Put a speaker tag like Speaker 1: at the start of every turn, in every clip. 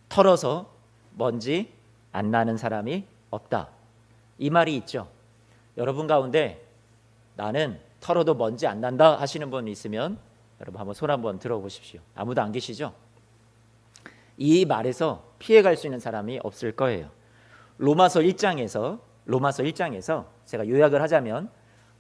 Speaker 1: 털어서 먼지 안 나는 사람이 없다. 이 말이 있죠. 여러분 가운데 나는 털어도 먼지 안 난다 하시는 분 있으면 여러분 한번 손 한번 들어보십시오. 아무도 안 계시죠? 이 말에서 피해갈 수 있는 사람이 없을 거예요. 로마서 1장에서 제가 요약을 하자면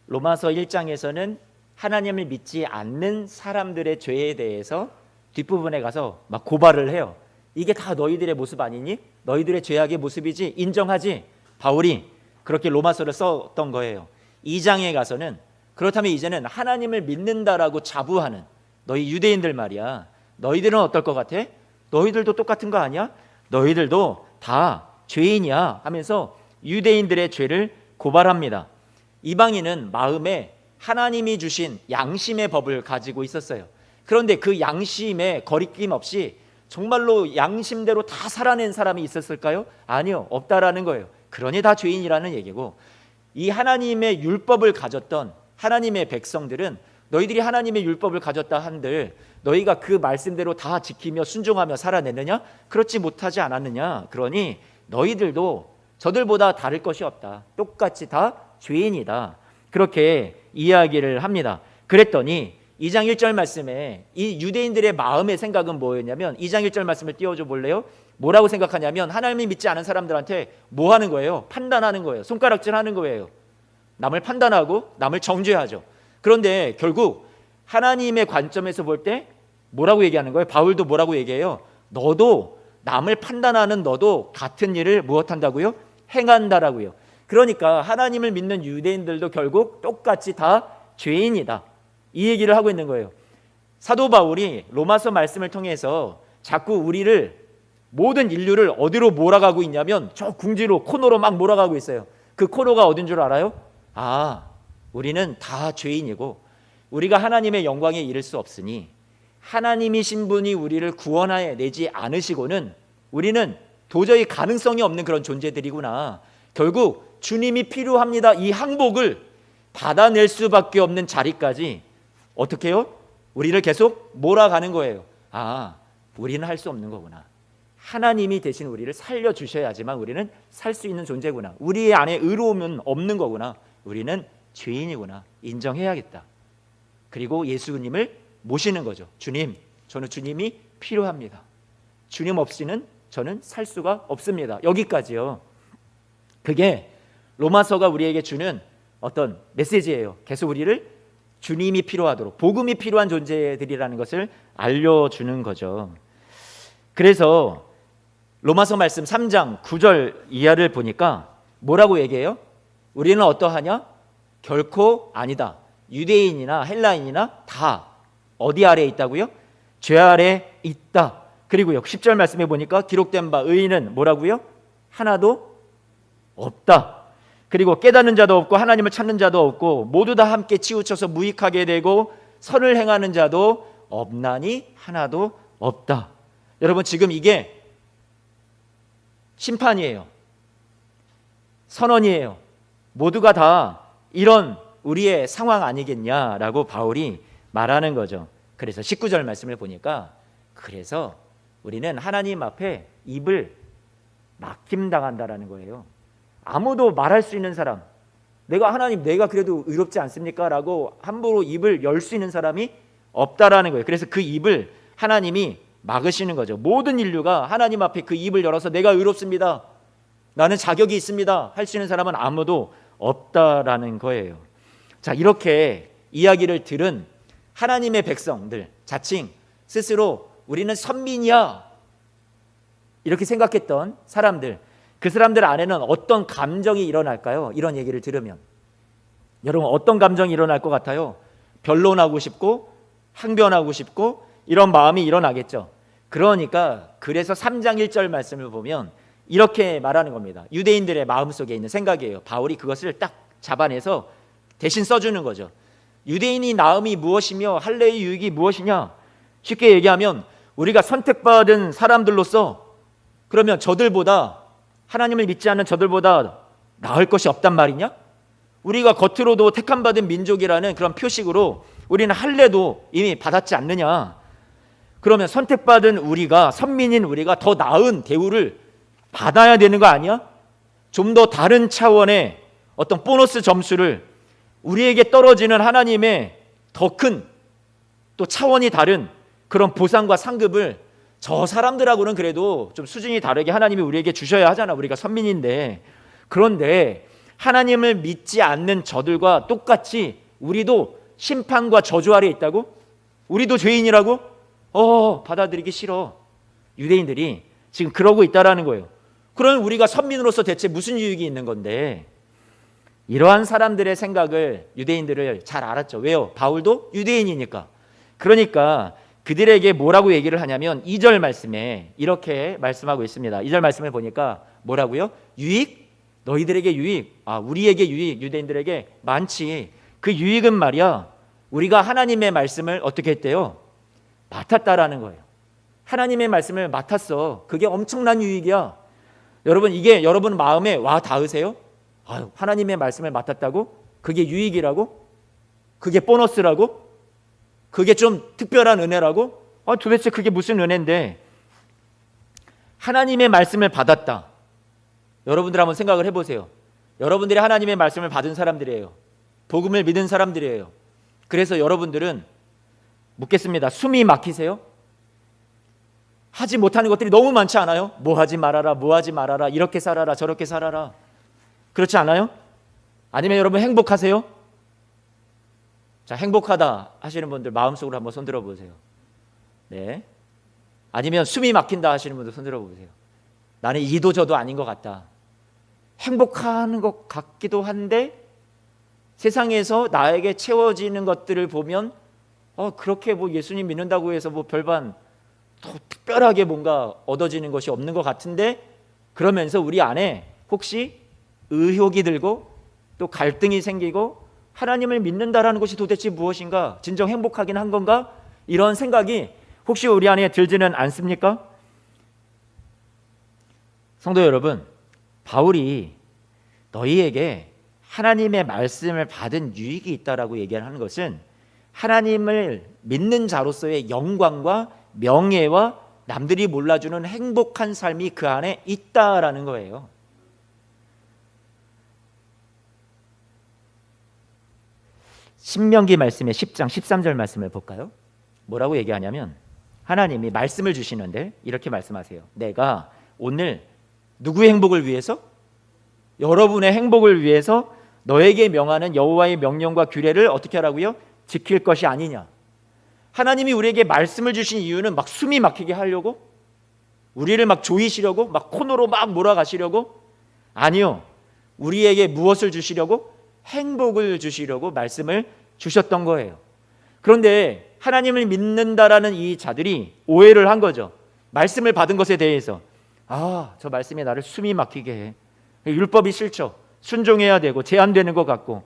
Speaker 1: 로마서 1장에서는 하나님을 믿지 않는 사람들의 죄에 대해서 뒷부분에 가서 막 고발을 해요. 이게 다 너희들의 모습 아니니? 너희들의 죄악의 모습이지? 인정하지? 바울이 그렇게 로마서를 썼던 거예요. 2장에 가서는 그렇다면 이제는 하나님을 믿는다라고 자부하는 너희 유대인들 말이야. 너희들은 어떨 것 같아? 너희들도 똑같은 거 아니야? 너희들도 다 죄인이야 하면서 유대인들의 죄를 고발합니다. 이방인은 마음에 하나님이 주신 양심의 법을 가지고 있었어요. 그런데 그 양심에 거리낌 없이 정말로 양심대로 다 살아낸 사람이 있었을까요? 아니요, 없다라는 거예요. 그러니 다 죄인이라는 얘기고, 이 하나님의 율법을 가졌던 하나님의 백성들은 너희들이 하나님의 율법을 가졌다 한들 너희가 그 말씀대로 다 지키며 순종하며 살아내느냐? 그렇지 못하지 않았느냐? 그러니 너희들도 저들보다 다를 것이 없다. 똑같이 다 죄인이다. 그렇게 이야기를 합니다. 그랬더니 2장 1절 말씀에 이 유대인들의 마음의 생각은 뭐였냐면 2장 1절 말씀을 띄워줘 볼래요? 뭐라고 생각하냐면 하나님을 믿지 않은 사람들한테 뭐 하는 거예요? 판단하는 거예요. 손가락질 하는 거예요. 남을 판단하고 남을 정죄하죠. 그런데 결국 하나님의 관점에서 볼 때 뭐라고 얘기하는 거예요? 바울도 뭐라고 얘기해요? 너도 남을 판단하는 너도 같은 일을 무엇한다고요? 행한다라고요. 그러니까 하나님을 믿는 유대인들도 결국 똑같이 다 죄인이다. 이 얘기를 하고 있는 거예요. 사도 바울이 로마서 말씀을 통해서 자꾸 우리를 모든 인류를 어디로 몰아가고 있냐면 저 궁지로 코너로 막 몰아가고 있어요. 그 코너가 어딘 줄 알아요? 우리는 다 죄인이고 우리가 하나님의 영광에 이를 수 없으니 하나님이신 분이 우리를 구원하여 내지 않으시고는 우리는 도저히 가능성이 없는 그런 존재들이구나. 결국 주님이 필요합니다. 이 항복을 받아낼 수밖에 없는 자리까지 어떻게 해요? 우리를 계속 몰아가는 거예요. 우리는 할 수 없는 거구나. 하나님이 대신 우리를 살려주셔야지만 우리는 살 수 있는 존재구나. 우리 안에 의로움은 없는 거구나. 우리는 죄인이구나. 인정해야겠다. 그리고 예수님을 모시는 거죠. 주님, 저는 주님이 필요합니다. 주님 없이는 저는 살 수가 없습니다. 여기까지요. 그게 로마서가 우리에게 주는 어떤 메시지예요. 계속 우리를 주님이 필요하도록, 복음이 필요한 존재들이라는 것을 알려주는 거죠. 그래서 로마서 말씀 3장 9절 이하를 보니까 뭐라고 얘기해요? 우리는 어떠하냐? 결코 아니다. 유대인이나 헬라인이나 다 어디 아래에 있다고요? 죄 아래에 있다. 그리고요 10절 말씀에 보니까 기록된 바 의인은 뭐라고요? 하나도 없다. 그리고 깨닫는 자도 없고 하나님을 찾는 자도 없고 모두 다 함께 치우쳐서 무익하게 되고 선을 행하는 자도 없나니 하나도 없다. 여러분 지금 이게 심판이에요. 선언이에요. 모두가 다 이런 우리의 상황 아니겠냐라고 바울이 말하는 거죠. 그래서 19절 말씀을 보니까 그래서 우리는 하나님 앞에 입을 막힘당한다라는 거예요. 아무도 말할 수 있는 사람, 하나님 내가 그래도 의롭지 않습니까? 라고 함부로 입을 열 수 있는 사람이 없다라는 거예요. 그래서 그 입을 하나님이 막으시는 거죠. 모든 인류가 하나님 앞에 그 입을 열어서 내가 의롭습니다, 나는 자격이 있습니다 할 수 있는 사람은 아무도 없다라는 거예요. 자, 이렇게 이야기를 들은 하나님의 백성들, 자칭 스스로 우리는 선민이야 이렇게 생각했던 사람들, 그 사람들 안에는 어떤 감정이 일어날까요? 이런 얘기를 들으면 여러분 어떤 감정이 일어날 것 같아요? 변론하고 싶고 항변하고 싶고 이런 마음이 일어나겠죠. 그러니까 그래서 3장 1절 말씀을 보면 이렇게 말하는 겁니다. 유대인들의 마음속에 있는 생각이에요. 바울이 그것을 딱 잡아내서 대신 써주는 거죠. 유대인이 나음이 무엇이며 할례의 유익이 무엇이냐? 쉽게 얘기하면 우리가 선택받은 사람들로서 그러면 저들보다, 하나님을 믿지 않는 저들보다 나을 것이 없단 말이냐? 우리가 겉으로도 택함받은 민족이라는 그런 표식으로 우리는 할례도 이미 받았지 않느냐? 그러면 선택받은 우리가, 선민인 우리가 더 나은 대우를 받아야 되는 거 아니야? 좀 더 다른 차원의 어떤 보너스 점수를, 우리에게 떨어지는 하나님의 더 큰 또 차원이 다른 그런 보상과 상급을 저 사람들하고는 그래도 좀 수준이 다르게 하나님이 우리에게 주셔야 하잖아. 우리가 선민인데. 그런데 하나님을 믿지 않는 저들과 똑같이 우리도 심판과 저주 아래 있다고? 우리도 죄인이라고? 받아들이기 싫어. 유대인들이 지금 그러고 있다라는 거예요. 그러면 우리가 선민으로서 대체 무슨 유익이 있는 건데? 이러한 사람들의 생각을, 유대인들을 잘 알았죠. 왜요? 바울도 유대인이니까. 그러니까 그들에게 뭐라고 얘기를 하냐면 2절 말씀에 이렇게 말씀하고 있습니다. 2절 말씀을 보니까 뭐라고요? 유익? 너희들에게 유익, 우리에게 유익, 유대인들에게 많지. 그 유익은 말이야, 우리가 하나님의 말씀을 어떻게 했대요? 맡았다라는 거예요. 하나님의 말씀을 맡았어. 그게 엄청난 유익이야. 여러분, 이게 여러분 마음에 와 닿으세요? 하나님의 말씀을 맡았다고? 그게 유익이라고? 그게 보너스라고? 그게 좀 특별한 은혜라고? 도대체 그게 무슨 은혜인데? 하나님의 말씀을 받았다. 여러분들 한번 생각을 해보세요. 여러분들이 하나님의 말씀을 받은 사람들이에요. 복음을 믿은 사람들이에요. 그래서 여러분들은 묻겠습니다. 숨이 막히세요? 하지 못하는 것들이 너무 많지 않아요? 뭐 하지 말아라, 뭐 하지 말아라, 이렇게 살아라, 저렇게 살아라. 그렇지 않아요? 아니면 여러분 행복하세요? 자, 행복하다 하시는 분들 마음속으로 한번 손들어 보세요. 네. 아니면 숨이 막힌다 하시는 분들 손들어 보세요. 나는 이도 저도 아닌 것 같다. 행복한 것 같기도 한데 세상에서 나에게 채워지는 것들을 보면 그렇게 뭐 예수님 믿는다고 해서 뭐 별반 더 특별하게 뭔가 얻어지는 것이 없는 것 같은데, 그러면서 우리 안에 혹시 의혹이 들고 또 갈등이 생기고 하나님을 믿는다라는 것이 도대체 무엇인가? 진정 행복하긴 한 건가? 이런 생각이 혹시 우리 안에 들지는 않습니까? 성도 여러분, 바울이 너희에게 하나님의 말씀을 받은 유익이 있다라고 얘기하는 것은 하나님을 믿는 자로서의 영광과 명예와 남들이 몰라주는 행복한 삶이 그 안에 있다라는 거예요. 신명기 말씀의 10장 13절 말씀을 볼까요? 뭐라고 얘기하냐면 하나님이 말씀을 주시는데 이렇게 말씀하세요. 내가 오늘 누구의 행복을 위해서? 여러분의 행복을 위해서 너에게 명하는 여호와의 명령과 규례를 어떻게 하라고요? 지킬 것이 아니냐. 하나님이 우리에게 말씀을 주신 이유는 막 숨이 막히게 하려고? 우리를 막 조이시려고? 막 코너로 막 몰아가시려고? 아니요. 우리에게 무엇을 주시려고? 행복을 주시려고 말씀을 주셨던 거예요. 그런데 하나님을 믿는다라는 이 자들이 오해를 한 거죠. 말씀을 받은 것에 대해서 저 말씀이 나를 숨이 막히게 해. 율법이 싫죠. 순종해야 되고 제한되는 것 같고.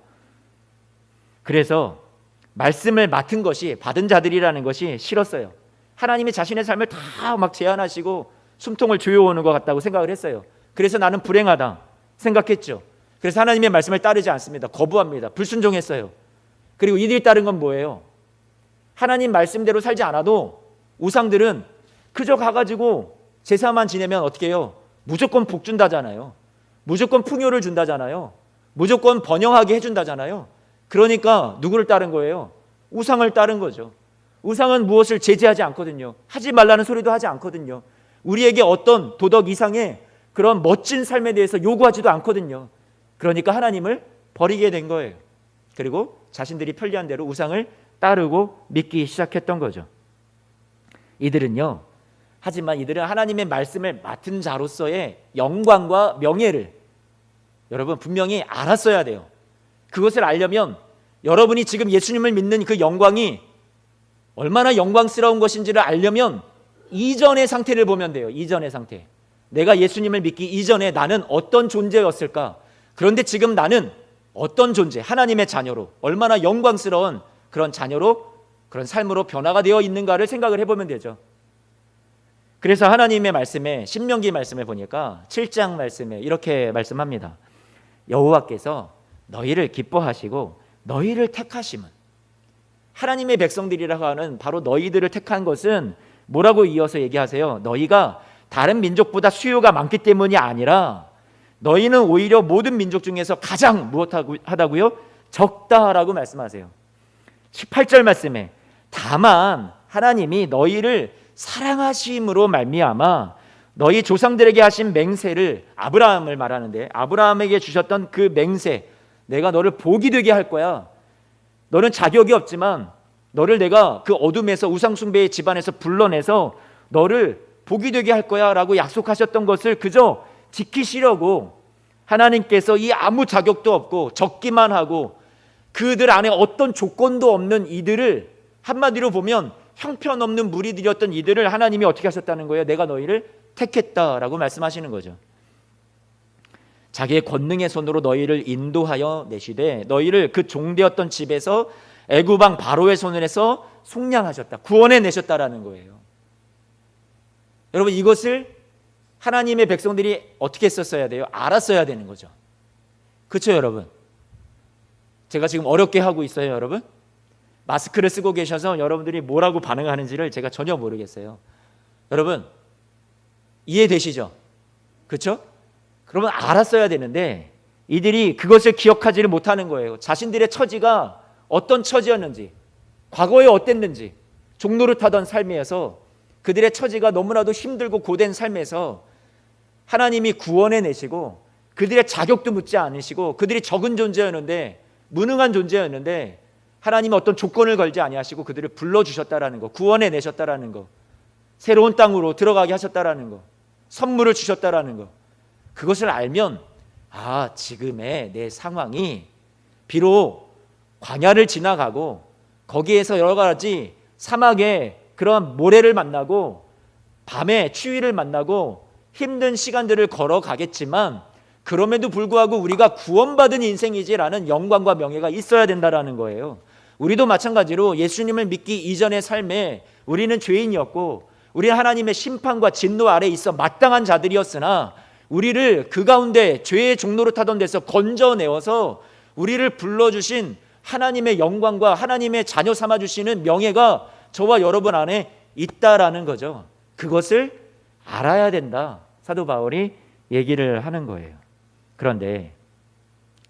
Speaker 1: 그래서 말씀을 맡은 것이, 받은 자들이라는 것이 싫었어요. 하나님이 자신의 삶을 다 막 제한하시고 숨통을 조여오는 것 같다고 생각을 했어요. 그래서 나는 불행하다 생각했죠. 그래서 하나님의 말씀을 따르지 않습니다. 거부합니다. 불순종했어요. 그리고 이들이 따른 건 뭐예요? 하나님 말씀대로 살지 않아도 우상들은 그저 가가지고 제사만 지내면 어떻게 해요? 무조건 복 준다잖아요. 무조건 풍요를 준다잖아요. 무조건 번영하게 해준다잖아요. 그러니까 누구를 따른 거예요? 우상을 따른 거죠. 우상은 무엇을 제재하지 않거든요. 하지 말라는 소리도 하지 않거든요. 우리에게 어떤 도덕 이상의 그런 멋진 삶에 대해서 요구하지도 않거든요. 그러니까 하나님을 버리게 된 거예요. 그리고 자신들이 편리한 대로 우상을 따르고 믿기 시작했던 거죠. 하지만 이들은 하나님의 말씀을 맡은 자로서의 영광과 명예를 여러분 분명히 알았어야 돼요. 그것을 알려면 여러분이 지금 예수님을 믿는 그 영광이 얼마나 영광스러운 것인지를 알려면 이전의 상태를 보면 돼요. 이전의 상태. 내가 예수님을 믿기 이전에 나는 어떤 존재였을까? 그런데 지금 나는 어떤 존재, 하나님의 자녀로, 얼마나 영광스러운 그런 자녀로, 그런 삶으로 변화가 되어 있는가를 생각을 해보면 되죠. 그래서 하나님의 말씀에, 신명기 말씀을 보니까 7장 말씀에 이렇게 말씀합니다. 여호와께서 너희를 기뻐하시고 너희를 택하심은, 하나님의 백성들이라고 하는 바로 너희들을 택한 것은 뭐라고 이어서 얘기하세요? 너희가 다른 민족보다 수요가 많기 때문이 아니라 너희는 오히려 모든 민족 중에서 가장 무엇하다고요? 적다라고 말씀하세요. 18절 말씀에 다만 하나님이 너희를 사랑하심으로 말미암아 너희 조상들에게 하신 맹세를, 아브라함을 말하는데 아브라함에게 주셨던 그 맹세, 내가 너를 복이 되게 할 거야. 너는 자격이 없지만 너를 내가 그 어둠에서 우상숭배의 집안에서 불러내서 너를 복이 되게 할 거야 라고 약속하셨던 것을 그저 지키시려고 하나님께서 이 아무 자격도 없고 적기만 하고 그들 안에 어떤 조건도 없는 이들을, 한마디로 보면 형편없는 무리들이었던 이들을 하나님이 어떻게 하셨다는 거예요? 내가 너희를 택했다라고 말씀하시는 거죠. 자기의 권능의 손으로 너희를 인도하여 내시되 너희를 그 종되었던 집에서 애굽 왕 바로의 손에서 속량하셨다, 구원해 내셨다라는 거예요. 여러분, 이것을 하나님의 백성들이 어떻게 했었어야 돼요? 알았어야 되는 거죠. 그렇죠, 여러분? 제가 지금 어렵게 하고 있어요, 여러분? 마스크를 쓰고 계셔서 여러분들이 뭐라고 반응하는지를 제가 전혀 모르겠어요. 여러분, 이해되시죠? 그렇죠? 그러면 알았어야 되는데 이들이 그것을 기억하지를 못하는 거예요. 자신들의 처지가 어떤 처지였는지, 과거에 어땠는지, 종노릇하던 삶에서 그들의 처지가 너무나도 힘들고 고된 삶에서 하나님이 구원해 내시고 그들의 자격도 묻지 않으시고 그들이 적은 존재였는데, 무능한 존재였는데 하나님이 어떤 조건을 걸지 아니하시고 그들을 불러주셨다라는 거, 구원해 내셨다라는 거, 새로운 땅으로 들어가게 하셨다라는 거, 선물을 주셨다라는 거, 그것을 알면 지금의 내 상황이 비록 광야를 지나가고 거기에서 여러 가지 사막에 그런 모래를 만나고 밤에 추위를 만나고 힘든 시간들을 걸어가겠지만 그럼에도 불구하고 우리가 구원받은 인생이지라는 영광과 명예가 있어야 된다라는 거예요. 우리도 마찬가지로 예수님을 믿기 이전의 삶에 우리는 죄인이었고 우리는 하나님의 심판과 진노 아래에 있어 마땅한 자들이었으나 우리를 그 가운데 죄의 종로를 타던 데서 건져내어서 우리를 불러주신 하나님의 영광과 하나님의 자녀 삼아주시는 명예가 저와 여러분 안에 있다라는 거죠. 그것을 알아야 된다, 사도 바울이 얘기를 하는 거예요. 그런데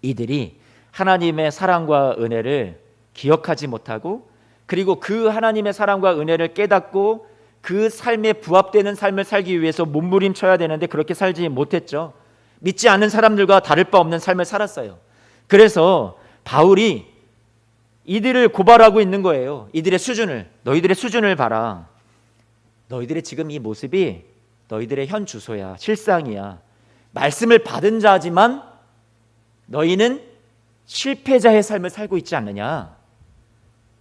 Speaker 1: 이들이 하나님의 사랑과 은혜를 기억하지 못하고, 그리고 그 하나님의 사랑과 은혜를 깨닫고 그 삶에 부합되는 삶을 살기 위해서 몸부림쳐야 되는데 그렇게 살지 못했죠. 믿지 않는 사람들과 다를 바 없는 삶을 살았어요. 그래서 바울이 이들을 고발하고 있는 거예요. 이들의 수준을, 너희들의 수준을 봐라. 너희들의 지금 이 모습이 너희들의 현 주소야, 실상이야. 말씀을 받은 자지만 너희는 실패자의 삶을 살고 있지 않느냐?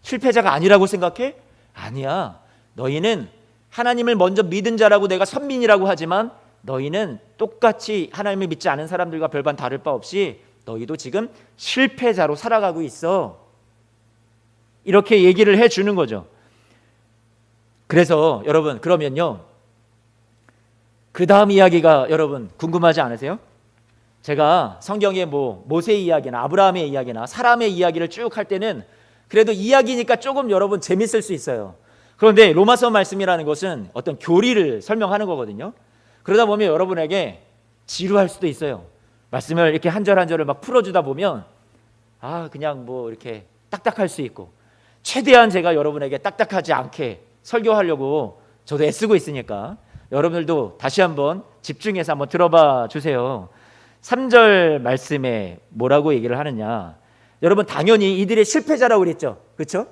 Speaker 1: 실패자가 아니라고 생각해? 아니야. 너희는 하나님을 먼저 믿은 자라고 내가 선민이라고 하지만 너희는 똑같이 하나님을 믿지 않은 사람들과 별반 다를 바 없이 너희도 지금 실패자로 살아가고 있어. 이렇게 얘기를 해주는 거죠. 그래서 여러분, 그러면요, 그 다음 이야기가 여러분 궁금하지 않으세요? 제가 성경의 모세 이야기나 아브라함의 이야기나 사람의 이야기를 쭉 할 때는 그래도 이야기니까 조금 여러분 재밌을 수 있어요. 그런데 로마서 말씀이라는 것은 어떤 교리를 설명하는 거거든요. 그러다 보면 여러분에게 지루할 수도 있어요. 말씀을 이렇게 한 절 한 절을 막 풀어주다 보면 그냥 이렇게 딱딱할 수 있고, 최대한 제가 여러분에게 딱딱하지 않게 설교하려고 저도 애쓰고 있으니까 여러분들도 다시 한번 집중해서 한번 들어봐 주세요. 3절 말씀에 뭐라고 얘기를 하느냐, 여러분 당연히 이들의 실패자라고 그랬죠. 그렇죠?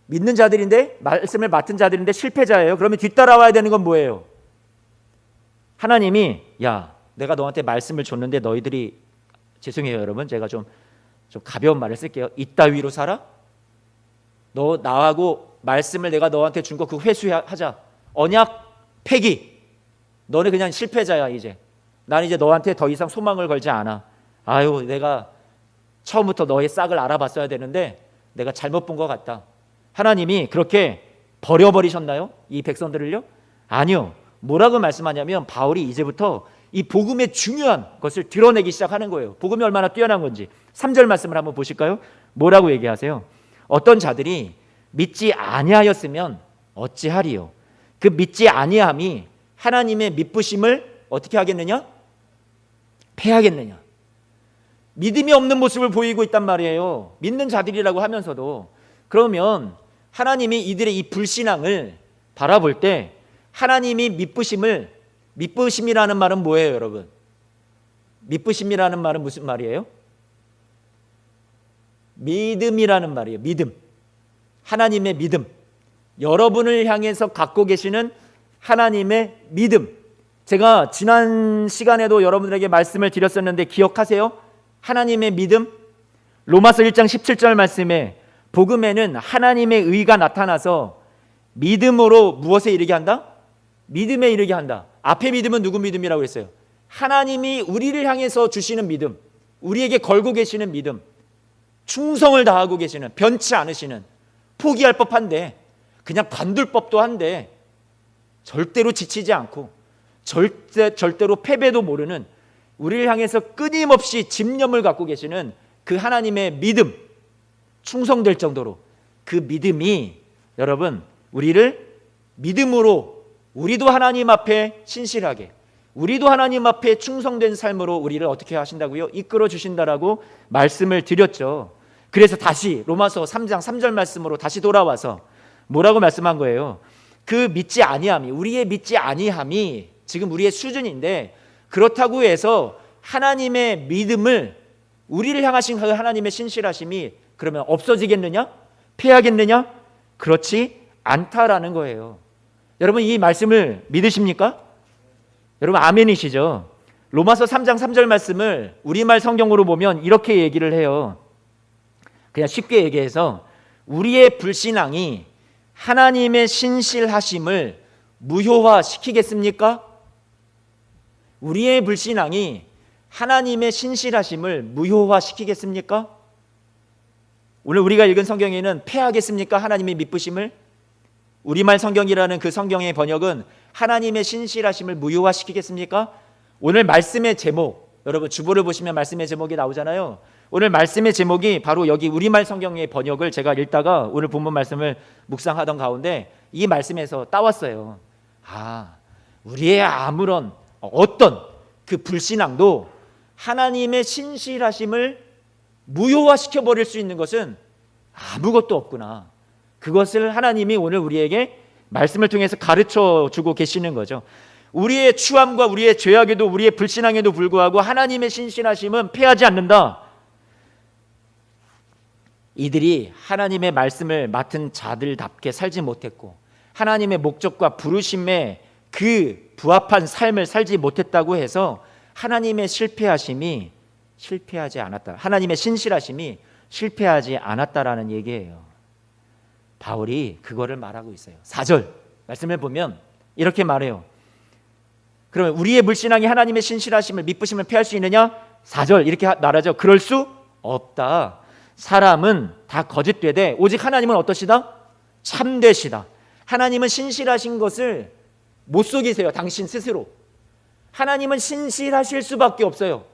Speaker 1: 믿는 자들인데, 말씀을 맡은 자들인데 실패자예요. 그러면 뒤따라와야 되는 건 뭐예요? 하나님이 내가 너한테 말씀을 줬는데 너희들이, 죄송해요 여러분, 제가 좀 가벼운 말을 쓸게요. 이따위로 살아? 너 나하고 말씀을 내가 너한테 준 거 그 회수하자. 언약 폐기. 너네 그냥 실패자야 이제. 난 이제 너한테 더 이상 소망을 걸지 않아. 내가 처음부터 너의 싹을 알아봤어야 되는데 내가 잘못 본 것 같다. 하나님이 그렇게 버려버리셨나요? 이 백성들을요? 아니요. 뭐라고 말씀하냐면 바울이 이제부터 이 복음의 중요한 것을 드러내기 시작하는 거예요. 복음이 얼마나 뛰어난 건지 3절 말씀을 한번 보실까요? 뭐라고 얘기하세요? 어떤 자들이 믿지 아니하였으면 어찌하리요? 그 믿지 아니함이 하나님의 미쁘심을 어떻게 하겠느냐? 패하겠느냐? 믿음이 없는 모습을 보이고 있단 말이에요. 믿는 자들이라고 하면서도. 그러면 하나님이 이들의 이 불신앙을 바라볼 때 하나님이 미쁘심이라는 말은 뭐예요, 여러분? 미쁘심이라는 말은 무슨 말이에요? 믿음이라는 말이에요. 믿음. 하나님의 믿음. 여러분을 향해서 갖고 계시는 하나님의 믿음. 제가 지난 시간에도 여러분들에게 말씀을 드렸었는데 기억하세요? 하나님의 믿음. 로마서 1장 17절 말씀에 복음에는 하나님의 의가 나타나서 믿음으로 무엇에 이르게 한다? 믿음에 이르게 한다. 앞에 믿음은 누구 믿음이라고 했어요? 하나님이 우리를 향해서 주시는 믿음, 우리에게 걸고 계시는 믿음, 충성을 다하고 계시는, 변치 않으시는, 포기할 법한데, 그냥 관둘 법도 한데 절대로 지치지 않고 절대로 패배도 모르는, 우리를 향해서 끊임없이 집념을 갖고 계시는 그 하나님의 믿음, 충성될 정도로 그 믿음이 여러분 우리를 믿음으로, 우리도 하나님 앞에 신실하게, 우리도 하나님 앞에 충성된 삶으로 우리를 어떻게 하신다고요? 이끌어 주신다라고 말씀을 드렸죠. 그래서 다시 로마서 3장 3절 말씀으로 다시 돌아와서 뭐라고 말씀한 거예요? 그 믿지 아니함이, 우리의 믿지 아니함이 지금 우리의 수준인데, 그렇다고 해서 하나님의 믿음을, 우리를 향하신 그 하나님의 신실하심이 그러면 없어지겠느냐? 피하겠느냐? 그렇지 않다라는 거예요. 여러분 이 말씀을 믿으십니까? 여러분 아멘이시죠? 로마서 3장 3절 말씀을 우리말 성경으로 보면 이렇게 얘기를 해요. 그냥 쉽게 얘기해서 우리의 불신앙이 하나님의 신실하심을 무효화시키겠습니까? 우리의 불신앙이 하나님의 신실하심을 무효화시키겠습니까? 오늘 우리가 읽은 성경에는 패하겠습니까? 하나님의 미쁘심을? 우리말 성경이라는 그 성경의 번역은 하나님의 신실하심을 무효화시키겠습니까? 오늘 말씀의 제목, 여러분 주보를 보시면 말씀의 제목이 나오잖아요. 오늘 말씀의 제목이 바로 여기 우리말 성경의 번역을 제가 읽다가 오늘 본문 말씀을 묵상하던 가운데 이 말씀에서 따왔어요. 우리의 아무런 어떤 그 불신앙도 하나님의 신실하심을 무효화시켜 버릴 수 있는 것은 아무것도 없구나. 그것을 하나님이 오늘 우리에게 말씀을 통해서 가르쳐 주고 계시는 거죠. 우리의 추함과 우리의 죄악에도, 우리의 불신앙에도 불구하고 하나님의 신실하심은 패하지 않는다. 이들이 하나님의 말씀을 맡은 자들답게 살지 못했고 하나님의 목적과 부르심에 그 부합한 삶을 살지 못했다고 해서 하나님의 실패하심이 실패하지 않았다. 하나님의 신실하심이 실패하지 않았다라는 얘기예요. 바울이 그거를 말하고 있어요. 4절 말씀을 보면 이렇게 말해요. 그러면 우리의 불신앙이 하나님의 신실하심을, 미쁘심을 패할 수 있느냐? 4절 이렇게 말하죠. 그럴 수 없다. 사람은 다 거짓되되 오직 하나님은 어떠시다? 참되시다. 하나님은 신실하신 것을 못 속이세요. 당신 스스로. 하나님은 신실하실 수밖에 없어요.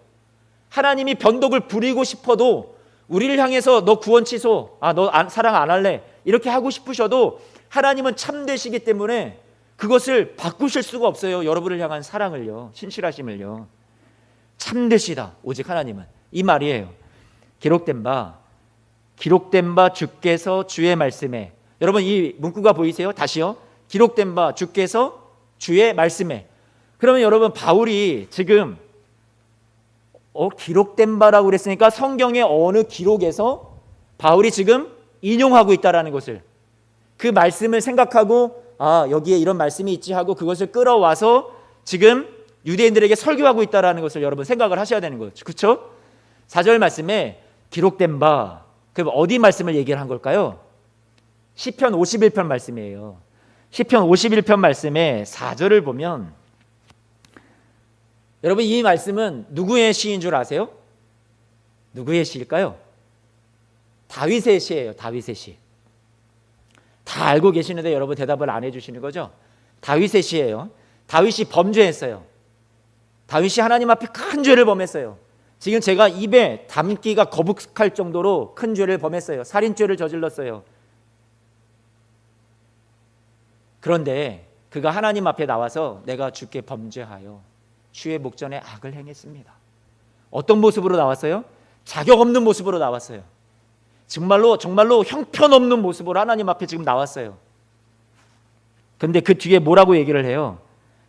Speaker 1: 하나님이 변덕을 부리고 싶어도 우리를 향해서 너 구원 취소, 너 사랑 안 할래 이렇게 하고 싶으셔도 하나님은 참되시기 때문에 그것을 바꾸실 수가 없어요. 여러분을 향한 사랑을요, 신실하심을요. 참되시다 오직 하나님은, 이 말이에요. 기록된 바 주께서 주의 말씀에, 여러분 이 문구가 보이세요? 다시요. 기록된 바 주께서 주의 말씀에. 그러면 여러분 바울이 지금 기록된 바라고 그랬으니까 성경의 어느 기록에서 바울이 지금 인용하고 있다라는 것을, 그 말씀을 생각하고 여기에 이런 말씀이 있지 하고 그것을 끌어와서 지금 유대인들에게 설교하고 있다라는 것을 여러분 생각을 하셔야 되는 거죠. 그렇죠? 4절 말씀에 기록된 바, 그럼 어디 말씀을 얘기를 한 걸까요? 시편 51편 말씀이에요. 시편 51편 말씀에 4절을 보면, 여러분 이 말씀은 누구의 시인 줄 아세요? 누구의 시일까요? 다윗의 시예요. 다윗의 시. 다 알고 계시는데 여러분 대답을 안 해주시는 거죠? 다윗의 시예요. 다윗이 범죄했어요. 다윗이 하나님 앞에 큰 죄를 범했어요. 지금 제가 입에 담기가 거북할 정도로 큰 죄를 범했어요. 살인죄를 저질렀어요. 그런데 그가 하나님 앞에 나와서 내가 주께 범죄하여 주의 목전에 악을 행했습니다. 어떤 모습으로 나왔어요? 자격 없는 모습으로 나왔어요. 정말로 형편없는 모습으로 하나님 앞에 지금 나왔어요. 그런데 그 뒤에 뭐라고 얘기를 해요?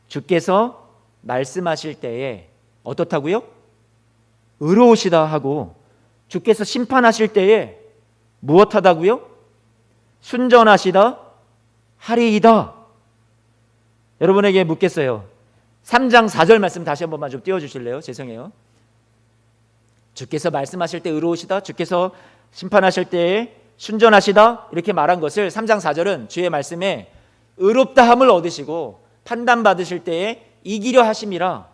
Speaker 1: 주께서 말씀하실 때에 어떻다고요? 의로우시다 하고, 주께서 심판하실 때에 무엇하다고요? 순전하시다 하리이다. 여러분에게 묻겠어요. 3장 4절 말씀 다시 한 번만 좀 띄워주실래요? 죄송해요. 주께서 말씀하실 때 의로우시다, 주께서 심판하실 때에 순전하시다, 이렇게 말한 것을 3장 4절은 주의 말씀에 의롭다함을 얻으시고 판단받으실 때에 이기려 하심이라,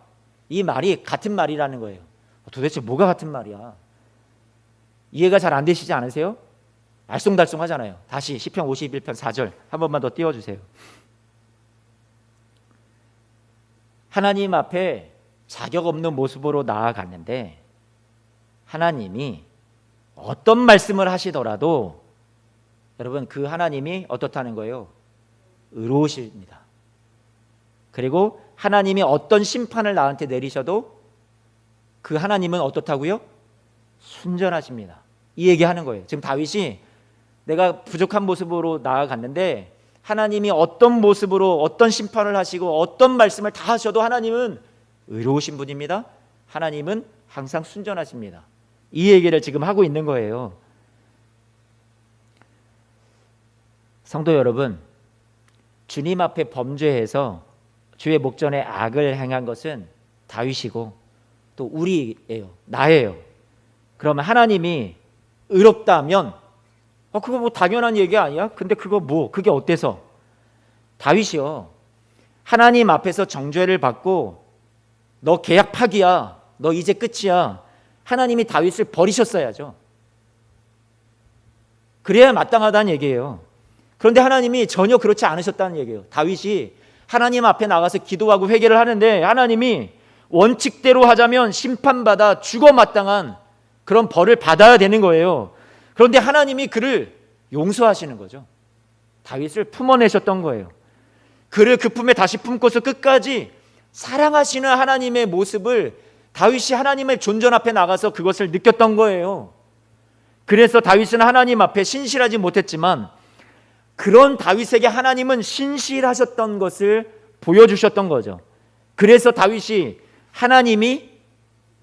Speaker 1: 이 말이 같은 말이라는 거예요. 도대체 뭐가 같은 말이야? 이해가 잘 안 되시지 않으세요? 알쏭달쏭 하잖아요. 다시 시편 51편 4절 한 번만 더 띄워주세요. 하나님 앞에 자격 없는 모습으로 나아갔는데 하나님이 어떤 말씀을 하시더라도 여러분, 그 하나님이 어떻다는 거예요? 의로우십니다. 그리고 하나님이 어떤 심판을 나한테 내리셔도 그 하나님은 어떻다고요? 순전하십니다. 이 얘기하는 거예요. 지금 다윗이 내가 부족한 모습으로 나아갔는데 하나님이 어떤 모습으로 어떤 심판을 하시고 어떤 말씀을 다 하셔도 하나님은 의로우신 분입니다. 하나님은 항상 순전하십니다. 이 얘기를 지금 하고 있는 거예요. 성도 여러분, 주님 앞에 범죄해서 주의 목전에 악을 행한 것은 다윗이고 또 우리예요. 나예요. 그러면 하나님이 의롭다면 그거 뭐 당연한 얘기 아니야? 근데 그게 어때서? 다윗이요, 하나님 앞에서 정죄를 받고 너 계약 파기야, 너 이제 끝이야, 하나님이 다윗을 버리셨어야죠. 그래야 마땅하다는 얘기예요. 그런데 하나님이 전혀 그렇지 않으셨다는 얘기예요. 다윗이 하나님 앞에 나가서 기도하고 회개를 하는데 하나님이 원칙대로 하자면 심판받아 죽어 마땅한 그런 벌을 받아야 되는 거예요. 그런데 하나님이 그를 용서하시는 거죠. 다윗을 품어내셨던 거예요. 그를 그 품에 다시 품고서 끝까지 사랑하시는 하나님의 모습을 다윗이 하나님의 존전 앞에 나가서 그것을 느꼈던 거예요. 그래서 다윗은 하나님 앞에 신실하지 못했지만 그런 다윗에게 하나님은 신실하셨던 것을 보여주셨던 거죠. 그래서 다윗이 하나님이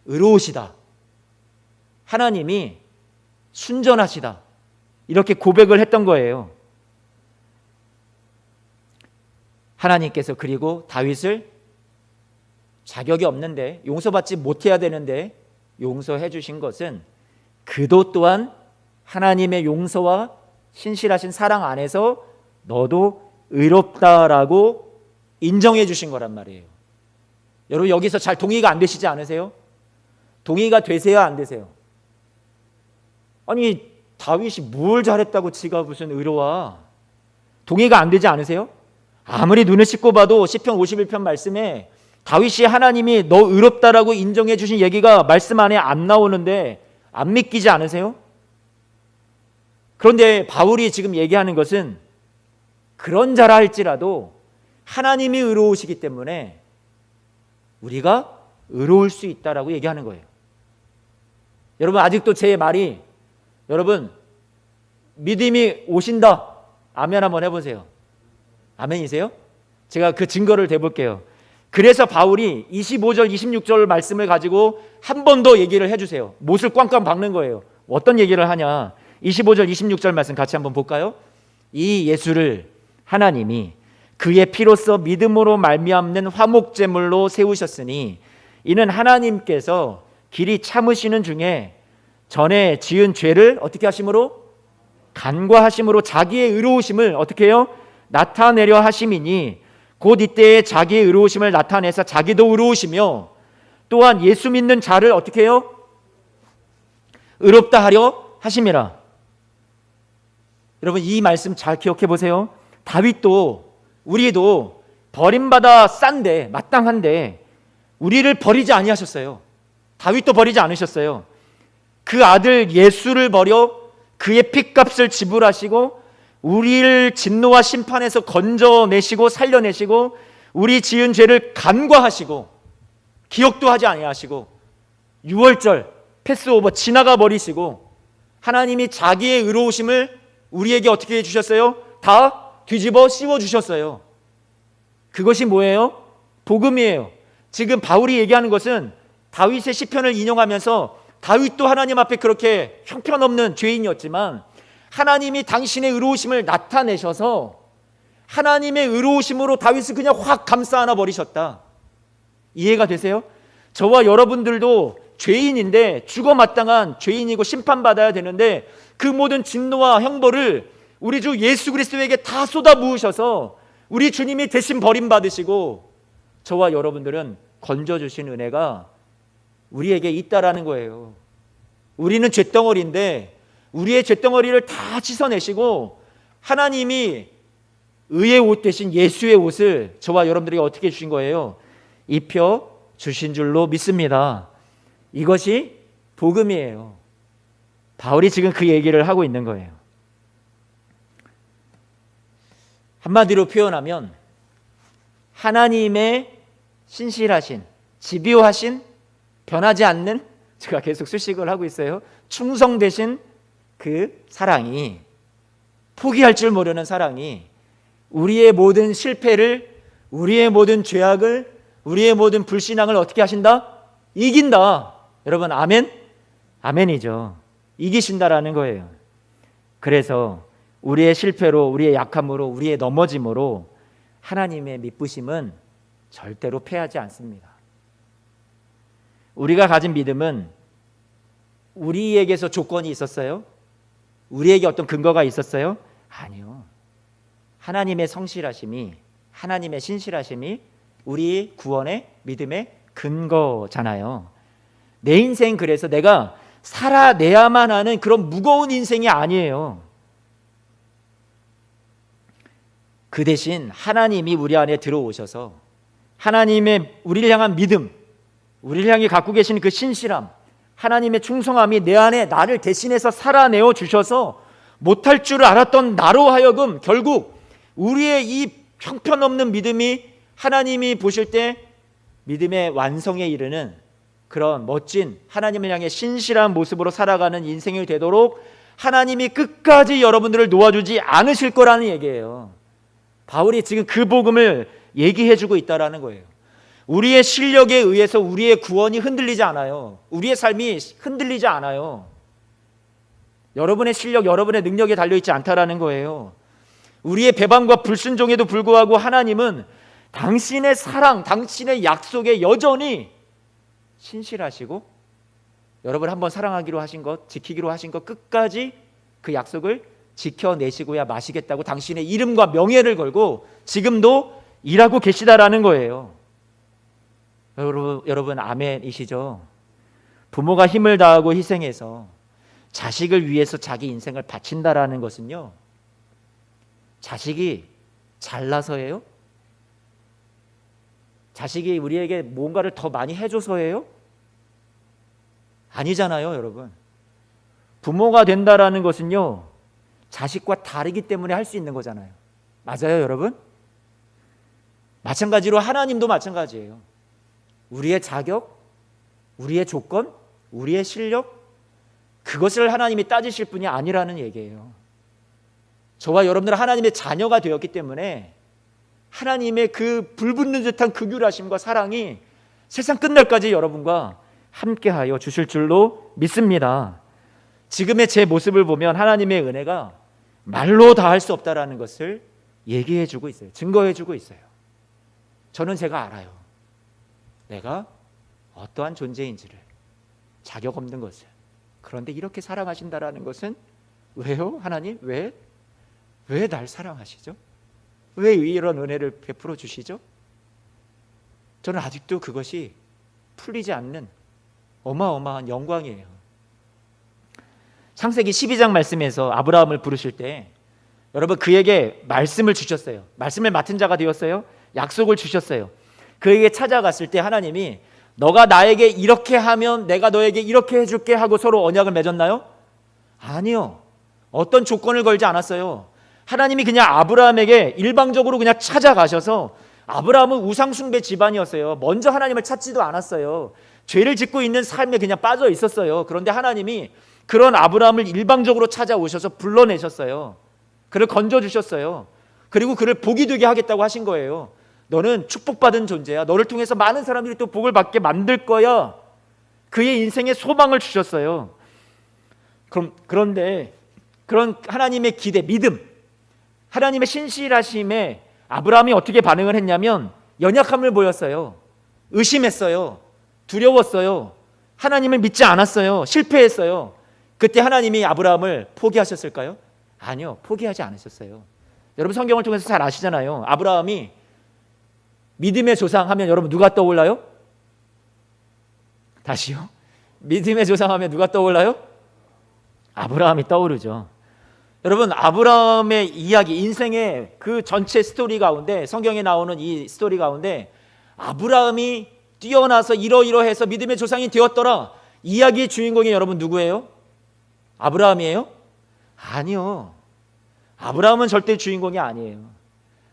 Speaker 1: 의로우시다, 하나님이 순전하시다, 이렇게 고백을 했던 거예요. 하나님께서 그리고 다윗을 자격이 없는데, 용서받지 못해야 되는데 용서해 주신 것은 그도 또한 하나님의 용서와 신실하신 사랑 안에서 너도 의롭다라고 인정해 주신 거란 말이에요. 여러분, 여기서 잘 동의가 안 되시지 않으세요? 동의가 되세요, 안 되세요? 아니, 다윗이 뭘 잘했다고 지가 무슨 의로와? 동의가 안 되지 않으세요? 아무리 눈을 씻고 봐도 시편 51편 말씀에 다윗이 하나님이 너 의롭다라고 인정해 주신 얘기가 말씀 안에 안 나오는데 안 믿기지 않으세요? 그런데 바울이 지금 얘기하는 것은 그런 자라 할지라도 하나님이 의로우시기 때문에 우리가 의로울 수 있다라고 얘기하는 거예요. 여러분, 아직도 제 말이, 여러분, 믿음이 오신다, 아멘 한번 해보세요. 아멘이세요? 제가 그 증거를 대볼게요. 그래서 바울이 25절 26절 말씀을 가지고 한 번 더 얘기를 해주세요. 못을 꽝꽝 박는 거예요. 어떤 얘기를 하냐, 25절 26절 말씀 같이 한번 볼까요? 이 예수를 하나님이 그의 피로써 믿음으로 말미암는 화목제물로 세우셨으니 이는 하나님께서 길이 참으시는 중에 전에 지은 죄를 어떻게 하심으로? 간과하심으로 자기의 의로우심을 어떻게 해요? 나타내려 하심이니 곧 이때에 자기의 의로우심을 나타내서 자기도 의로우시며 또한 예수 믿는 자를 어떻게 해요? 의롭다 하려 하심이라. 여러분, 이 말씀 잘 기억해 보세요. 다윗도 우리도 버림받아 싼데 마땅한데 우리를 버리지 아니하셨어요. 다윗도 버리지 않으셨어요. 그 아들 예수를 버려 그의 핏값을 지불하시고 우리를 진노와 심판에서 건져내시고 살려내시고 우리 지은 죄를 간과하시고 기억도 하지 아니하시고 유월절 패스오버 지나가 버리시고 하나님이 자기의 의로우심을 우리에게 어떻게 해주셨어요? 다 뒤집어 씌워주셨어요. 그것이 뭐예요? 복음이에요. 지금 바울이 얘기하는 것은 다윗의 시편을 인용하면서 다윗도 하나님 앞에 그렇게 형편없는 죄인이었지만 하나님이 당신의 의로우심을 나타내셔서 하나님의 의로우심으로 다윗을 그냥 확 감싸 안아 버리셨다. 이해가 되세요? 저와 여러분들도 죄인인데 죽어 마땅한 죄인이고 심판받아야 되는데 그 모든 진노와 형벌을 우리 주 예수 그리스도에게 다 쏟아 부으셔서 우리 주님이 대신 버림받으시고 저와 여러분들은 건져주신 은혜가 우리에게 있다라는 거예요. 우리는 죄덩어리인데 우리의 죄덩어리를 다 씻어내시고 하나님이 의의 옷 대신 예수의 옷을 저와 여러분들에게 어떻게 주신 거예요? 입혀 주신 줄로 믿습니다. 이것이 복음이에요. 바울이 지금 그 얘기를 하고 있는 거예요. 한마디로 표현하면 하나님의 신실하신, 집요하신, 변하지 않는, 제가 계속 수식을 하고 있어요, 충성되신 그 사랑이, 포기할 줄 모르는 사랑이 우리의 모든 실패를, 우리의 모든 죄악을, 우리의 모든 불신앙을 어떻게 하신다? 이긴다. 여러분 아멘? 아멘이죠. 이기신다라는 거예요. 그래서 우리의 실패로, 우리의 약함으로, 우리의 넘어짐으로 하나님의 미쁘심은 절대로 패하지 않습니다. 우리가 가진 믿음은 우리에게서 조건이 있었어요? 우리에게 어떤 근거가 있었어요? 아니요. 하나님의 성실하심이, 하나님의 신실하심이 우리 구원의 믿음의 근거잖아요. 내 인생 그래서 내가 살아내야만 하는 그런 무거운 인생이 아니에요. 그 대신 하나님이 우리 안에 들어오셔서 하나님의 우리를 향한 믿음, 우리를 향해 갖고 계신 그 신실함, 하나님의 충성함이 내 안에 나를 대신해서 살아내어 주셔서 못할 줄 알았던 나로 하여금 결국 우리의 이 형편없는 믿음이 하나님이 보실 때 믿음의 완성에 이르는 그런 멋진 하나님을 향해 신실한 모습으로 살아가는 인생이 되도록 하나님이 끝까지 여러분들을 놓아주지 않으실 거라는 얘기예요. 바울이 지금 그 복음을 얘기해 주고 있다라는 거예요. 우리의 실력에 의해서 우리의 구원이 흔들리지 않아요. 우리의 삶이 흔들리지 않아요. 여러분의 실력, 여러분의 능력에 달려있지 않다라는 거예요. 우리의 배반과 불순종에도 불구하고 하나님은 당신의 사랑, 당신의 약속에 여전히 신실하시고 여러분 한번 사랑하기로 하신 것, 지키기로 하신 것 끝까지 그 약속을 지켜내시고야 마시겠다고 당신의 이름과 명예를 걸고 지금도 일하고 계시다라는 거예요. 여러분 아멘이시죠? 부모가 힘을 다하고 희생해서 자식을 위해서 자기 인생을 바친다라는 것은요, 자식이 잘나서예요? 자식이 우리에게 뭔가를 더 많이 해줘서예요? 아니잖아요, 여러분. 부모가 된다라는 것은요, 자식과 다르기 때문에 할 수 있는 거잖아요. 맞아요, 여러분? 마찬가지로 하나님도 마찬가지예요. 우리의 자격, 우리의 조건, 우리의 실력, 그것을 하나님이 따지실 분이 아니라는 얘기예요. 저와 여러분들은 하나님의 자녀가 되었기 때문에 하나님의 그 불붙는 듯한 극률하심과 사랑이 세상 끝날까지 여러분과 함께하여 주실 줄로 믿습니다. 지금의 제 모습을 보면 하나님의 은혜가 말로 다 할 수 없다라는 것을 얘기해 주고 있어요. 증거해 주고 있어요. 저는 제가 알아요. 내가 어떠한 존재인지를, 자격 없는 것을. 그런데 이렇게 사랑하신다라는 것은 왜요? 하나님 왜 날 사랑하시죠? 왜 이런 은혜를 베풀어 주시죠? 저는 아직도 그것이 풀리지 않는 어마어마한 영광이에요. 창세기 12장 말씀에서 아브라함을 부르실 때 여러분 그에게 말씀을 주셨어요. 말씀을 맡은 자가 되었어요. 약속을 주셨어요. 그에게 찾아갔을 때 하나님이 너가 나에게 이렇게 하면 내가 너에게 이렇게 해줄게 하고 서로 언약을 맺었나요? 아니요. 어떤 조건을 걸지 않았어요. 하나님이 그냥 아브라함에게 일방적으로 그냥 찾아가셔서, 아브라함은 우상숭배 집안이었어요. 먼저 하나님을 찾지도 않았어요. 죄를 짓고 있는 삶에 그냥 빠져 있었어요. 그런데 하나님이 그런 아브라함을 일방적으로 찾아오셔서 불러내셨어요. 그를 건져주셨어요. 그리고 그를 복이 되게 하겠다고 하신 거예요. 너는 축복받은 존재야. 너를 통해서 많은 사람들이 또 복을 받게 만들 거야. 그의 인생에 소망을 주셨어요. 그런데 그런 하나님의 기대, 믿음, 하나님의 신실하심에 아브라함이 어떻게 반응을 했냐면 연약함을 보였어요. 의심했어요. 두려웠어요. 하나님을 믿지 않았어요. 실패했어요. 그때 하나님이 아브라함을 포기하셨을까요? 아니요, 포기하지 않으셨어요. 여러분 성경을 통해서 잘 아시잖아요. 아브라함이 믿음의 조상 하면 여러분 누가 떠올라요? 다시요? 믿음의 조상 하면 누가 떠올라요? 아브라함이 떠오르죠. 여러분 아브라함의 이야기, 인생의 그 전체 스토리 가운데, 성경에 나오는 이 스토리 가운데 아브라함이 뛰어나서 이러이러해서 믿음의 조상이 되었더라, 이야기의 주인공이 여러분 누구예요? 아브라함이에요? 아니요. 아브라함은 절대 주인공이 아니에요.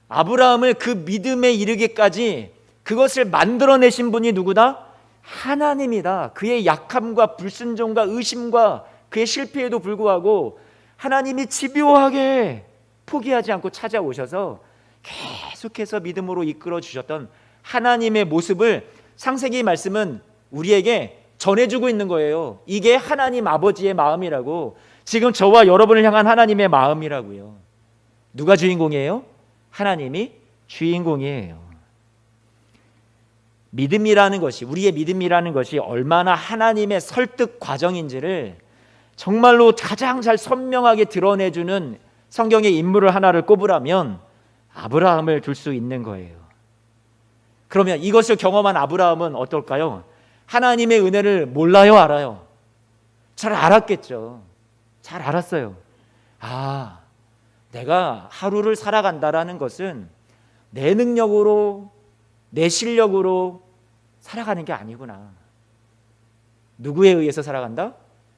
Speaker 1: 아브라함을 그 믿음에 이르기까지 그것을 만들어내신 분이 누구다? 하나님이다. 그의 약함과 불순종과 의심과 그의 실패에도 불구하고 하나님이 집요하게 포기하지 않고 찾아오셔서 계속해서 믿음으로 이끌어 주셨던 하나님의 모습을 창세기 말씀은 우리에게 전해주고 있는 거예요. 이게 하나님 아버지의 마음이라고, 지금 저와 여러분을 향한 하나님의 마음이라고요. 누가 주인공이에요? 하나님이 주인공이에요. 믿음이라는 것이, 우리의 믿음이라는 것이 얼마나 하나님의 설득 과정인지를 정말로 가장 잘 선명하게 드러내주는 성경의 인물을 하나를 꼽으라면 아브라함을 둘 수 있는 거예요. 그러면 이것을 경험한 아브라함은 어떨까요? 하나님의 은혜를 몰라요, 알아요? 잘 알았겠죠. 잘 알았어요. 아, 내가 하루를 살아간다라는 것은 내 능력으로, 내 실력으로 살아가는 게 아니구나. 누구에 의해서 살아간다?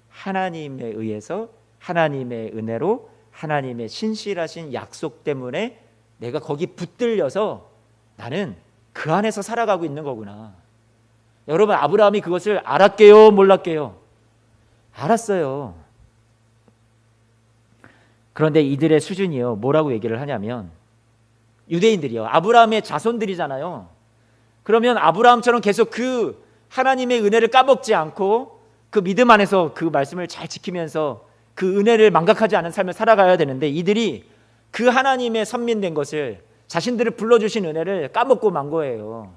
Speaker 1: 하나님에 의해서, 하나님의 은혜로, 하나님의 신실하신 약속 때문에 내가 거기 붙들려서 나는 그 안에서 살아가고 있는 거구나. 여러분 아브라함이 그것을 알았게요, 몰랐게요? 알았어요. 그런데 이들의 수준이요, 뭐라고 얘기를 하냐면, 유대인들이요, 아브라함의 자손들이잖아요. 그러면 아브라함처럼 계속 그 하나님의 은혜를 까먹지 않고 그 믿음 안에서 그 말씀을 잘 지키면서 그 은혜를 망각하지 않은 삶을 살아가야 되는데, 이들이 그 하나님의 선민된 것을, 자신들을 불러주신 은혜를 까먹고 만 거예요.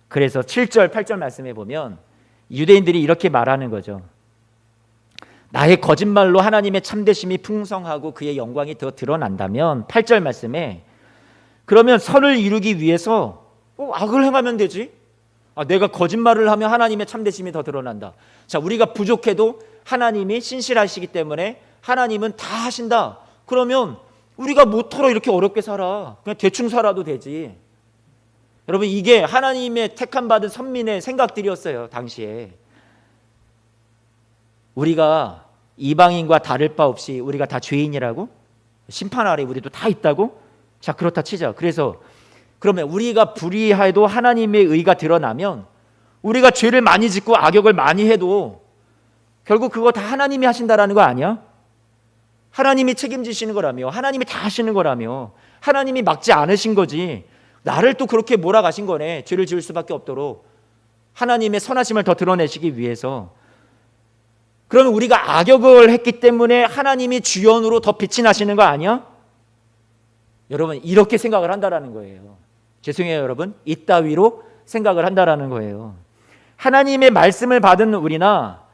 Speaker 1: 그래서 7절 8절 말씀에 보면 유대인들이 이렇게 말하는 거죠. 나의 거짓말로 하나님의 참되심이 풍성하고 그의 영광이 더 드러난다면, 8절 말씀에, 그러면 선을 이루기 위해서 악을 행하면 되지. 내가 거짓말을 하면 하나님의 참되심이 더 드러난다. 자, 우리가 부족해도 하나님이 신실하시기 때문에 하나님은 다 하신다. 그러면 우리가 뭐터러 이렇게 어렵게 살아? 그냥 대충 살아도 되지. 여러분 이게 하나님의 택함 받은 선민의 생각들이었어요. 당시에 우리가 이방인과 다를 바 없이 우리가 다 죄인이라고? 심판 아래 우리도 다 있다고? 자, 그렇다 치자. 그래서 그러면 우리가 불의해도 하나님의 의가 드러나면, 우리가 죄를 많이 짓고 악역을 많이 해도 결국 그거 다 하나님이 하신다라는 거 아니야? 하나님이 책임지시는 거라며, 하나님이 다 하시는 거라며, 하나님이 막지 않으신 거지. 나를 또 그렇게 몰아가신 거네. 죄를 지을 수밖에 없도록 하나님의 선하심을 더 드러내시기 위해서. 그러면 우리가 악역을 했기 때문에 하나님이 주연으로 더 빛이 나시는 거 아니야? 여러분 이렇게 생각을 한다라는 거예요. 죄송해요 여러분, 이따위로 생각을 한다라는 거예요. 하나님의 말씀을 받은 우리나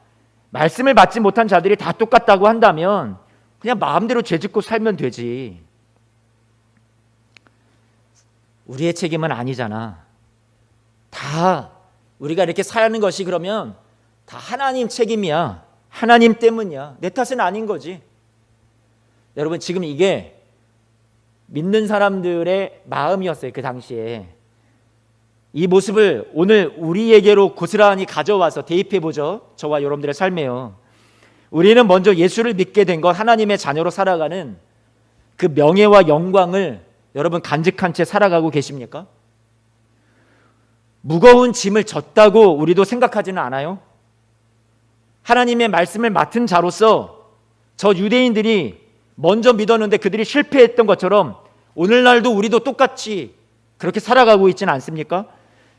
Speaker 1: 말씀을 받지 못한 자들이 다 똑같다고 한다면 그냥 마음대로 죄짓고 살면 되지. 우리의 책임은 아니잖아. 다 우리가 이렇게 사는 것이 그러면 다 하나님 책임이야. 하나님 때문이야. 내 탓은 아닌 거지. 여러분 지금 이게 믿는 사람들의 마음이었어요. 그 당시에. 이 모습을 오늘 우리에게로 고스란히 가져와서 대입해보죠. 저와 여러분들의 삶에요. 우리는 먼저 예수를 믿게 된 것, 하나님의 자녀로 살아가는 그 명예와 영광을 여러분 간직한 채 살아가고 계십니까? 무거운 짐을 졌다고 우리도 생각하지는 않아요? 하나님의 말씀을 맡은 자로서 저 유대인들이 먼저 믿었는데 그들이 실패했던 것처럼 오늘날도 우리도 똑같이 그렇게 살아가고 있지는 않습니까?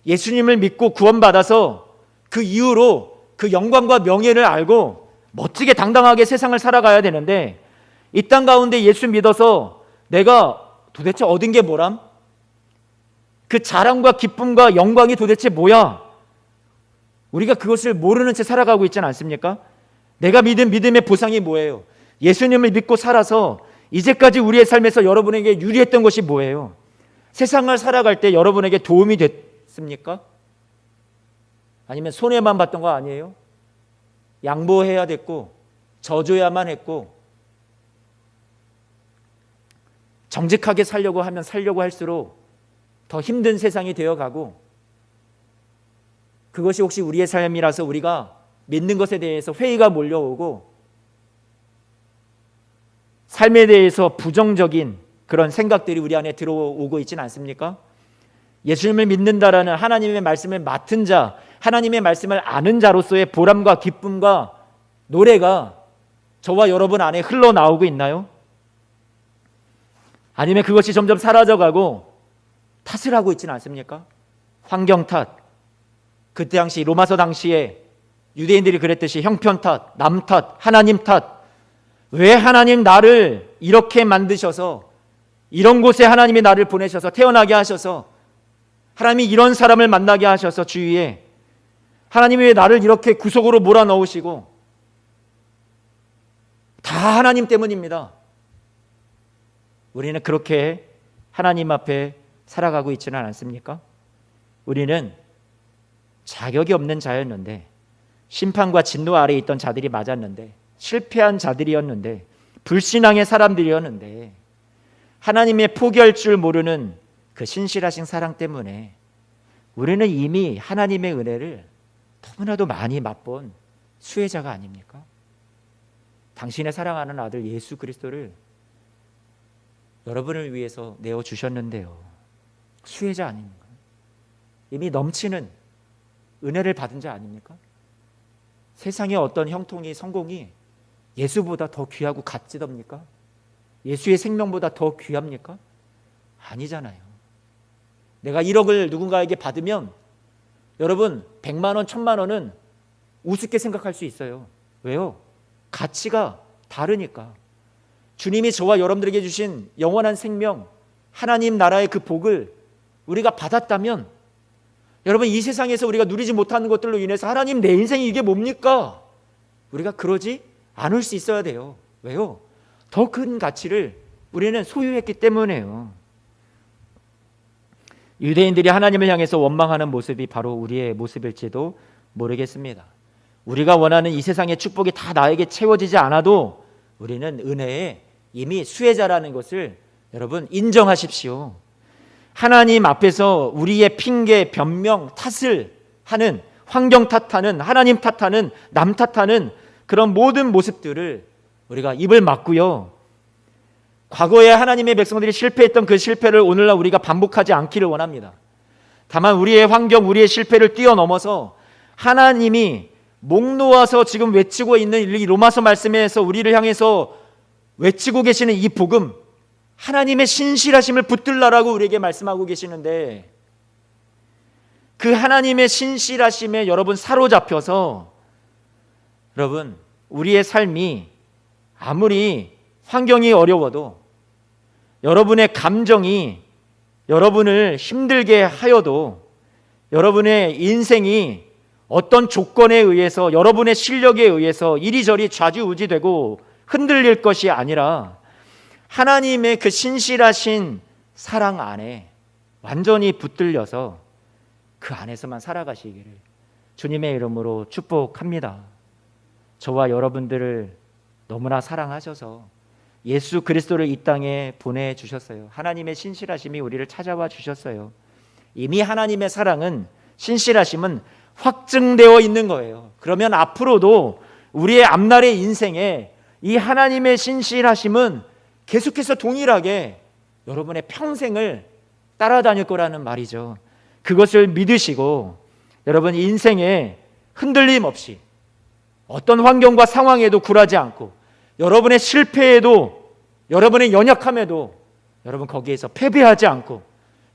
Speaker 1: 예수님을 믿고 구원받아서 그 이후로 그 영광과 명예를 알고 멋지게 당당하게 세상을 살아가야 되는데 이 땅 가운데 예수 믿어서 내가 도대체 얻은 게 뭐람? 그 자랑과 기쁨과 영광이 도대체 뭐야? 우리가 그것을 모르는 채 살아가고 있지는 않습니까? 내가 믿은 믿음의 보상이 뭐예요? 예수님을 믿고 살아서 이제까지 우리의 삶에서 여러분에게 유리했던 것이 뭐예요? 세상을 살아갈 때 여러분에게 도움이 됐습니까? 아니면 손해만 봤던 거 아니에요? 양보해야 됐고 져줘야만 했고 정직하게 살려고 하면 살려고 할수록 더 힘든 세상이 되어가고 그것이 혹시 우리의 삶이라서 우리가 믿는 것에 대해서 회의가 몰려오고 삶에 대해서 부정적인 그런 생각들이 우리 안에 들어오고 있지는 않습니까? 예수님을 믿는다라는 하나님의 말씀을 맡은 자, 하나님의 말씀을 아는 자로서의 보람과 기쁨과 노래가 저와 여러분 안에 흘러나오고 있나요? 아니면 그것이 점점 사라져가고 탓을 하고 있지는 않습니까? 환경 탓, 그때 당시 로마서 당시에 유대인들이 그랬듯이 형편 탓, 남 탓, 하나님 탓. 왜 하나님 나를 이렇게 만드셔서 이런 곳에 하나님이 나를 보내셔서 태어나게 하셔서 하나님이 이런 사람을 만나게 하셔서 주위에 하나님이 왜 나를 이렇게 구속으로 몰아넣으시고 다 하나님 때문입니다. 우리는 그렇게 하나님 앞에 살아가고 있지는 않습니까? 우리는 자격이 없는 자였는데 심판과 진노 아래에 있던 자들이 맞았는데 실패한 자들이었는데 불신앙의 사람들이었는데 하나님의 포기할 줄 모르는 그 신실하신 사랑 때문에 우리는 이미 하나님의 은혜를 너무나도 많이 맛본 수혜자가 아닙니까? 당신의 사랑하는 아들 예수 그리스도를 여러분을 위해서 내어주셨는데요. 수혜자 아닙니까? 이미 넘치는 은혜를 받은 자 아닙니까? 세상의 어떤 형통이 성공이 예수보다 더 귀하고 값지답니까? 예수의 생명보다 더 귀합니까? 아니잖아요. 내가 1억을 누군가에게 받으면 여러분 100만 원, 1000만 원은 우습게 생각할 수 있어요. 왜요? 가치가 다르니까. 주님이 저와 여러분들에게 주신 영원한 생명, 하나님 나라의 그 복을 우리가 받았다면 여러분 이 세상에서 우리가 누리지 못하는 것들로 인해서 하나님 내 인생이 이게 뭡니까? 우리가 그러지 않을 수 있어야 돼요. 왜요? 더 큰 가치를 우리는 소유했기 때문에요. 유대인들이 하나님을 향해서 원망하는 모습이 바로 우리의 모습일지도 모르겠습니다. 우리가 원하는 이 세상의 축복이 다 나에게 채워지지 않아도 우리는 은혜에 이미 수혜자라는 것을 여러분 인정하십시오. 하나님 앞에서 우리의 핑계, 변명, 탓을 하는 환경 탓하는 하나님 탓하는 남 탓하는 그런 모든 모습들을 우리가 입을 막고요. 과거에 하나님의 백성들이 실패했던 그 실패를 오늘날 우리가 반복하지 않기를 원합니다. 다만 우리의 환경, 우리의 실패를 뛰어넘어서 하나님이 목 놓아서 지금 외치고 있는 이 로마서 말씀에서 우리를 향해서 외치고 계시는 이 복음, 하나님의 신실하심을 붙들라라고 우리에게 말씀하고 계시는데 그 하나님의 신실하심에 여러분 사로잡혀서 여러분 우리의 삶이 아무리 환경이 어려워도 여러분의 감정이 여러분을 힘들게 하여도 여러분의 인생이 어떤 조건에 의해서 여러분의 실력에 의해서 이리저리 좌지우지되고 흔들릴 것이 아니라 하나님의 그 신실하신 사랑 안에 완전히 붙들려서 그 안에서만 살아가시기를 주님의 이름으로 축복합니다. 저와 여러분들을 너무나 사랑하셔서 예수 그리스도를 이 땅에 보내주셨어요. 하나님의 신실하심이 우리를 찾아와 주셨어요. 이미 하나님의 사랑은 신실하심은 확증되어 있는 거예요. 그러면 앞으로도 우리의 앞날의 인생에 이 하나님의 신실하심은 계속해서 동일하게 여러분의 평생을 따라다닐 거라는 말이죠. 그것을 믿으시고 여러분 인생에 흔들림 없이 어떤 환경과 상황에도 굴하지 않고 여러분의 실패에도 여러분의 연약함에도 여러분 거기에서 패배하지 않고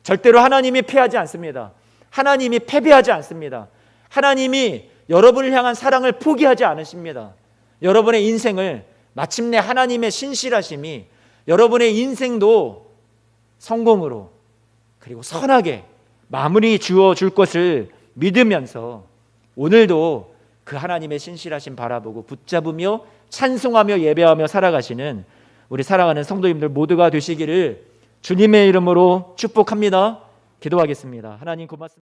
Speaker 1: 절대로 하나님이 패하지 않습니다. 하나님이 패배하지 않습니다. 하나님이 여러분을 향한 사랑을 포기하지 않으십니다. 여러분의 인생을 마침내 하나님의 신실하심이 여러분의 인생도 성공으로 그리고 선하게 마무리 주어 줄 것을 믿으면서 오늘도 그 하나님의 신실하심 바라보고 붙잡으며 찬송하며 예배하며 살아가시는 우리 사랑하는 성도님들 모두가 되시기를 주님의 이름으로 축복합니다. 기도하겠습니다. 하나님 고맙습니다.